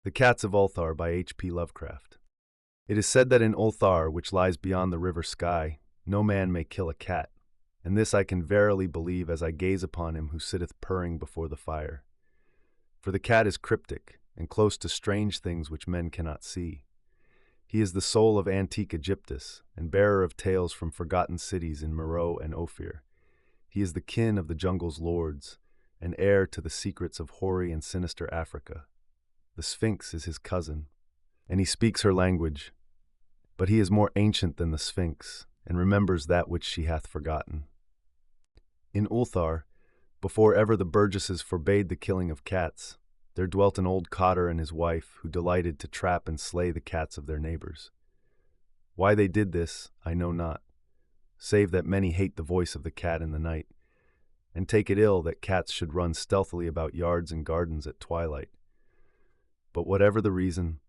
The Cats of Ulthar by H.P. Lovecraft. It is said that in Ulthar, which lies beyond the river Sky, no man may kill a cat, and this I can verily believe as I gaze upon him who sitteth purring before the fire. For the cat is cryptic, and close to strange things which men cannot see. He is the soul of antique Egyptus, and bearer of tales from forgotten cities in Meroe and Ophir. He is the kin of the jungle's lords, and heir to the secrets of hoary and sinister Africa. The Sphinx is his cousin, and he speaks her language, but he is more ancient than the Sphinx, and remembers that which she hath forgotten. In Ulthar, before ever the burgesses forbade the killing of cats, there dwelt an old cotter and his wife who delighted to trap and slay the cats of their neighbors. Why they did this, I know not, save that many hate the voice of the cat in the night, and take it ill that cats should run stealthily about yards and gardens at twilight. But whatever the reason,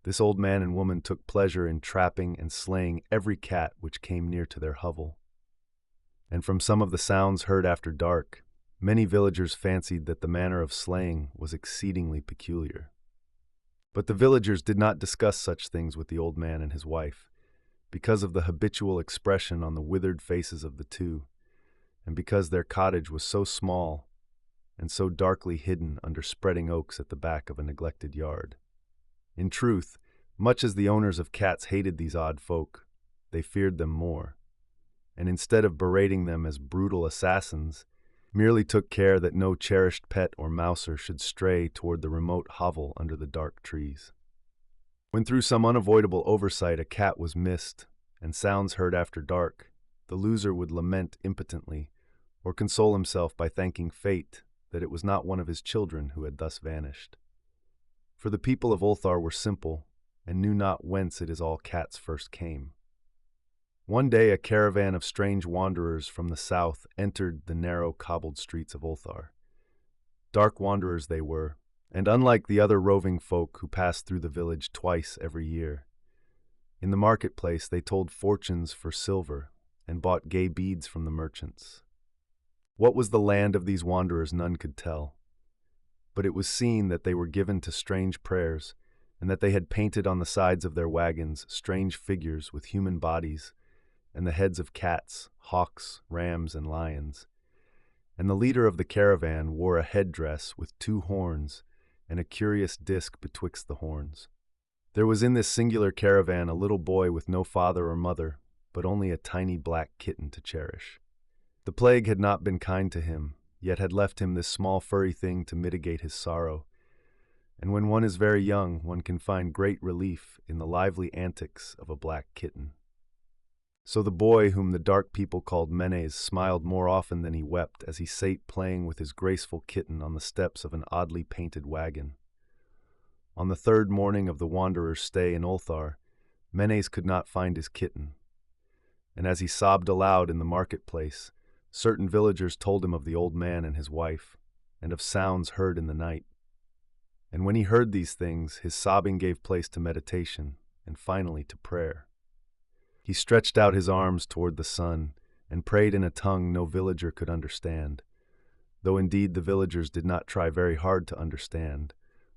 this old man and woman took pleasure in trapping and slaying every cat which came near to their hovel. And from some of the sounds heard after dark, many villagers fancied that the manner of slaying was exceedingly peculiar. But the villagers did not discuss such things with the old man and his wife, because of the habitual expression on the withered faces of the two, and because their cottage was so small and so darkly hidden under spreading oaks at the back of a neglected yard. In truth, much as the owners of cats hated these odd folk, they feared them more, and instead of berating them as brutal assassins, merely took care that no cherished pet or mouser should stray toward the remote hovel under the dark trees. When through some unavoidable oversight a cat was missed, and sounds heard after dark, the loser would lament impotently, or console himself by thanking fate that it was not one of his children who had thus vanished. For the people of Ulthar were simple, and knew not whence it is all cats first came. One day a caravan of strange wanderers from the south entered the narrow cobbled streets of Ulthar. Dark wanderers they were, and unlike the other roving folk who passed through the village twice every year. In the marketplace they told fortunes for silver, and bought gay beads from the merchants. What was the land of these wanderers none could tell, but it was seen that they were given to strange prayers, and that they had painted on the sides of their wagons strange figures with human bodies, and the heads of cats, hawks, rams, and lions. And the leader of the caravan wore a headdress with 2 horns, and a curious disc betwixt the horns. There was in this singular caravan a little boy with no father or mother, but only a tiny black kitten to cherish. The plague had not been kind to him, yet had left him this small furry thing to mitigate his sorrow. And when one is very young, one can find great relief in the lively antics of a black kitten. So the boy, whom the dark people called Menes, smiled more often than he wept as he sate playing with his graceful kitten on the steps of an oddly painted wagon. On the 3rd morning of the wanderer's stay in Ulthar, Menes could not find his kitten, and as he sobbed aloud in the marketplace, certain villagers told him of the old man and his wife, and of sounds heard in the night. And when he heard these things, his sobbing gave place to meditation, and finally to prayer. He stretched out his arms toward the sun, and prayed in a tongue no villager could understand, though indeed the villagers did not try very hard to understand,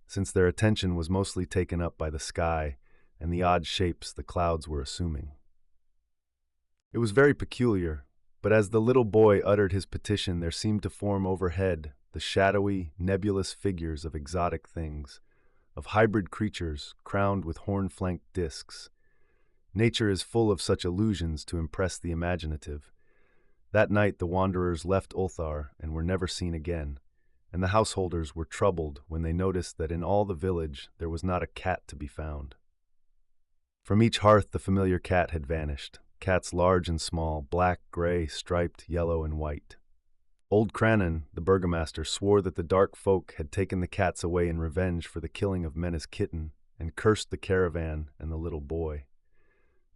since their attention was mostly taken up by the sky and the odd shapes the clouds were assuming. It was very peculiar, but as the little boy uttered his petition, there seemed to form overhead the shadowy, nebulous figures of exotic things, of hybrid creatures crowned with horn-flanked discs. Nature is full of such illusions to impress the imaginative. That night the wanderers left Ulthar and were never seen again, and the householders were troubled when they noticed that in all the village there was not a cat to be found. From each hearth the familiar cat had vanished. Cats large and small, black, gray, striped, yellow, and white. Old Cranon, the burgomaster, swore that the dark folk had taken the cats away in revenge for the killing of Mena's kitten, and cursed the caravan and the little boy.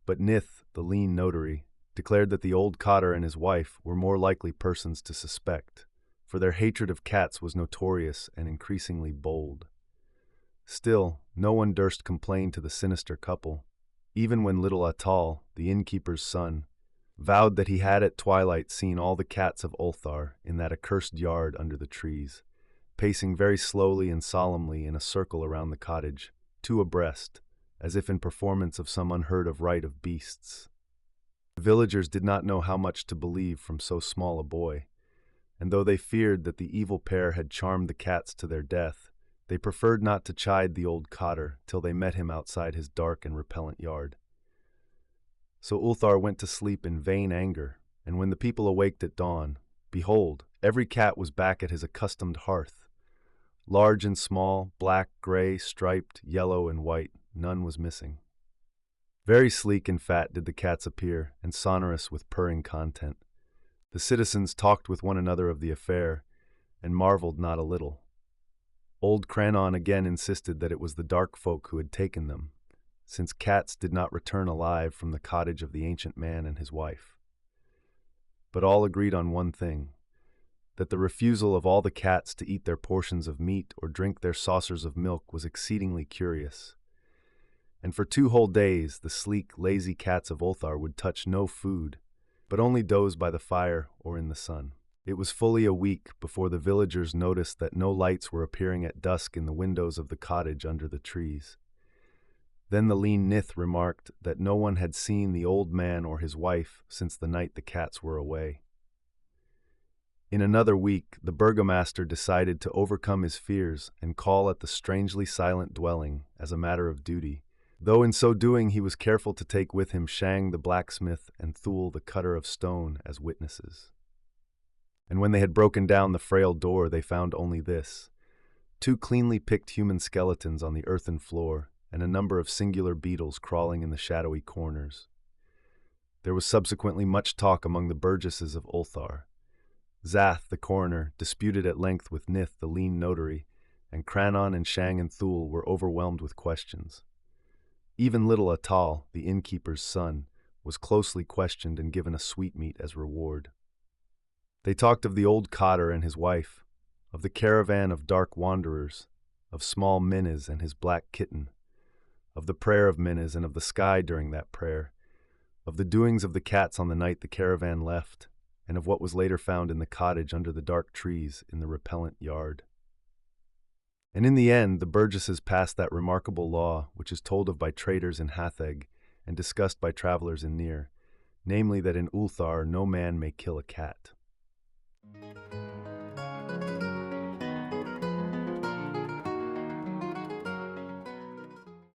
But Nith, the lean notary, declared that the old cotter and his wife were more likely persons to suspect, for their hatred of cats was notorious and increasingly bold. Still, no one durst complain to the sinister couple, even when little Atal, the innkeeper's son, vowed that he had at twilight seen all the cats of Ulthar in that accursed yard under the trees, pacing very slowly and solemnly in a circle around the cottage, two abreast, as if in performance of some unheard-of rite of beasts. The villagers did not know how much to believe from so small a boy, and though they feared that the evil pair had charmed the cats to their death, they preferred not to chide the old cotter till they met him outside his dark and repellent yard. So Ulthar went to sleep in vain anger, and when the people awaked at dawn, behold, every cat was back at his accustomed hearth. Large and small, black, gray, striped, yellow, and white, none was missing. Very sleek and fat did the cats appear, and sonorous with purring content. The citizens talked with one another of the affair, and marveled not a little. Old Crannon again insisted that it was the dark folk who had taken them, since cats did not return alive from the cottage of the ancient man and his wife. But all agreed on one thing, that the refusal of all the cats to eat their portions of meat or drink their saucers of milk was exceedingly curious. And for 2 whole days the sleek, lazy cats of Ulthar would touch no food, but only doze by the fire or in the sun. It was fully a week before the villagers noticed that no lights were appearing at dusk in the windows of the cottage under the trees. Then the lean Nith remarked that no one had seen the old man or his wife since the night the cats were away. In another week, the burgomaster decided to overcome his fears and call at the strangely silent dwelling as a matter of duty, though in so doing he was careful to take with him Shang the blacksmith and Thule the cutter of stone as witnesses. And when they had broken down the frail door, they found only this: 2 cleanly picked human skeletons on the earthen floor, and a number of singular beetles crawling in the shadowy corners. There was subsequently much talk among the burgesses of Ulthar. Zath, the coroner, disputed at length with Nith, the lean notary, and Crannon and Shang and Thule were overwhelmed with questions. Even little Atal, the innkeeper's son, was closely questioned and given a sweetmeat as reward. They talked of the old cotter and his wife, of the caravan of dark wanderers, of small Minas and his black kitten, of the prayer of Minas and of the sky during that prayer, of the doings of the cats on the night the caravan left, and of what was later found in the cottage under the dark trees in the repellent yard. And in the end, the burgesses passed that remarkable law which is told of by traders in Hatheg and discussed by travelers in Nir, namely that in Ulthar no man may kill a cat.